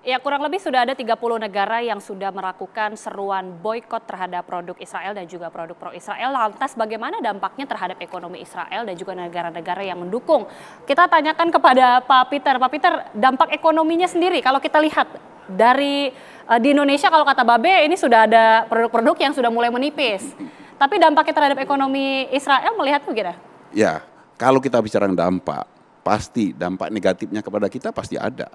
Ya, kurang lebih sudah ada 30 negara yang sudah melakukan seruan boikot terhadap produk Israel dan juga produk pro-Israel. Lantas bagaimana dampaknya terhadap ekonomi Israel dan juga negara-negara yang mendukung? Kita tanyakan kepada Pak Peter. Pak Peter, dampak ekonominya sendiri kalau kita lihat dari di Indonesia kalau kata Babe ini sudah ada produk-produk yang sudah mulai menipis. Tapi dampaknya terhadap ekonomi Israel melihat begitu? Ya, kalau kita bicara dampak, pasti dampak negatifnya kepada kita pasti ada.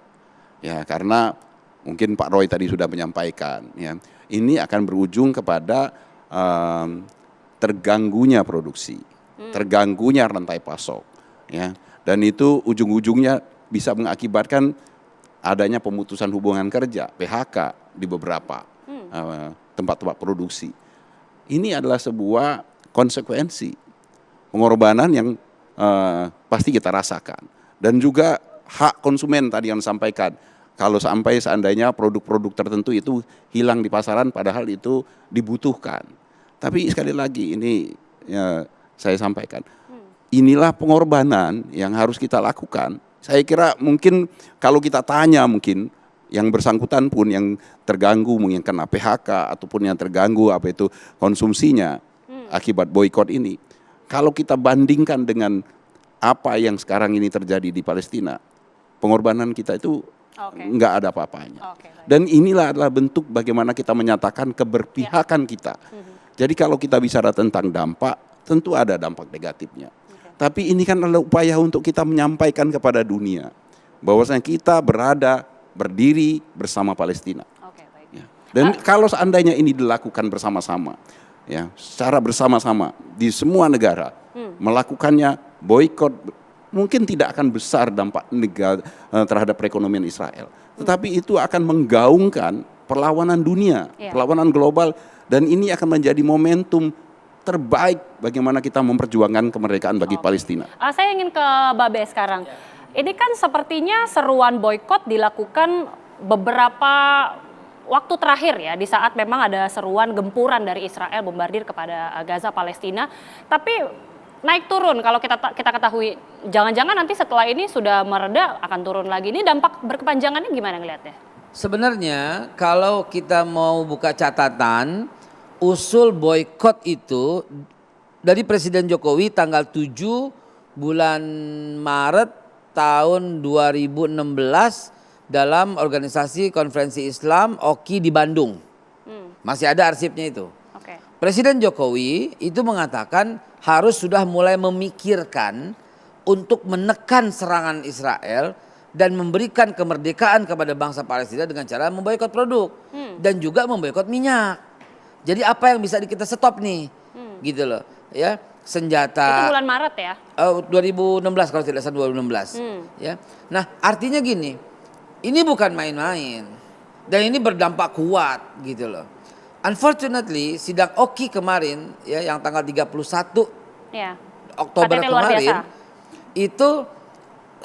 Ya, karena mungkin Pak Roy tadi sudah menyampaikan, ya, ini akan berujung kepada terganggunya produksi, terganggunya rantai pasok, ya, dan itu ujung-ujungnya bisa mengakibatkan adanya pemutusan hubungan kerja, PHK di beberapa tempat-tempat produksi. Ini adalah sebuah konsekuensi pengorbanan yang pasti kita rasakan, dan juga hak konsumen tadi yang disampaikan. Kalau sampai seandainya produk-produk tertentu itu hilang di pasaran padahal itu dibutuhkan. Tapi sekali lagi ini ya, saya sampaikan, inilah pengorbanan yang harus kita lakukan. Saya kira mungkin kalau kita tanya mungkin yang bersangkutan pun yang terganggu mungkin kena PHK ataupun yang terganggu apa itu konsumsinya akibat boikot ini. Kalau kita bandingkan dengan apa yang sekarang ini terjadi di Palestina, pengorbanan kita itu nggak ada apa-apanya. Dan inilah adalah bentuk bagaimana kita menyatakan keberpihakan kita. Jadi kalau kita bicara tentang dampak, tentu ada dampak negatifnya. Tapi ini kan adalah upaya untuk kita menyampaikan kepada dunia bahwasanya kita berdiri bersama Palestina. Ya. Dan kalau seandainya ini dilakukan bersama-sama, ya, secara bersama-sama di semua negara melakukannya boikot, mungkin tidak akan besar dampak terhadap perekonomian Israel. Tetapi itu akan menggaungkan perlawanan dunia, perlawanan global, dan ini akan menjadi momentum terbaik bagaimana kita memperjuangkan kemerdekaan bagi Palestina. Saya ingin ke Babe sekarang. Ini kan sepertinya seruan boikot dilakukan beberapa waktu terakhir ya, di saat memang ada seruan gempuran dari Israel bombardir kepada Gaza Palestina. Tapi naik turun kalau kita ketahui, jangan-jangan nanti setelah ini sudah mereda akan turun lagi. Ini dampak berkepanjangannya gimana ngelihatnya? Sebenarnya kalau kita mau buka catatan, usul boykot itu dari Presiden Jokowi tanggal 7 bulan Maret tahun 2016 dalam organisasi konferensi Islam OKI di Bandung. Masih ada arsipnya itu. Presiden Jokowi itu mengatakan harus sudah mulai memikirkan untuk menekan serangan Israel dan memberikan kemerdekaan kepada bangsa Palestina dengan cara memboikot produk dan juga memboikot minyak. Jadi apa yang bisa kita stop nih, gitu loh, ya, senjata. Itu bulan Maret ya? 2016 kalau tidak salah 2016. Ya, nah artinya gini, ini bukan main-main dan ini berdampak kuat, gitu loh. Unfortunately sidang OKI kemarin ya yang tanggal 31 Oktober kemarin itu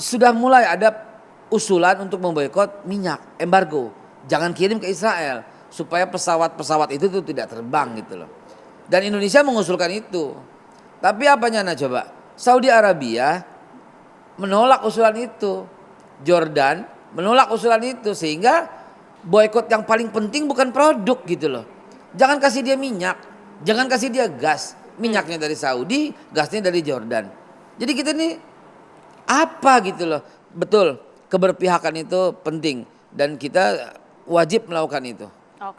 sudah mulai ada usulan untuk memboikot minyak, embargo. Jangan kirim ke Israel supaya pesawat-pesawat itu tuh tidak terbang gitu loh. Dan Indonesia mengusulkan itu. Tapi apanya nah coba? Saudi Arabia menolak usulan itu. Jordan menolak usulan itu sehingga boikot yang paling penting bukan produk gitu loh. Jangan kasih dia minyak, jangan kasih dia gas. Minyaknya dari Saudi, gasnya dari Jordan. Jadi kita ini apa gitu loh. Betul, keberpihakan itu penting dan kita wajib melakukan itu.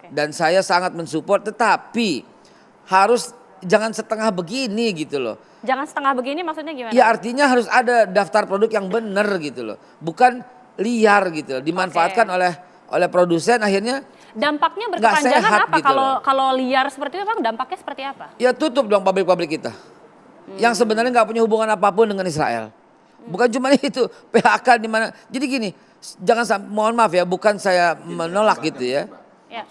Dan saya sangat mensupport, tetapi harus jangan setengah begini gitu loh. Jangan setengah begini maksudnya gimana? Ya artinya harus ada daftar produk yang benar gitu loh. Bukan liar gitu loh, dimanfaatkan oleh produsen akhirnya. Dampaknya berkepanjangan apa gitu kalau liar seperti itu, Bang? Dampaknya seperti apa? Ya tutup dong pabrik-pabrik kita. Yang sebenarnya nggak punya hubungan apapun dengan Israel. Bukan cuma itu, PHK di mana. Jadi gini, jangan mohon maaf ya, bukan saya menolak gitu ya.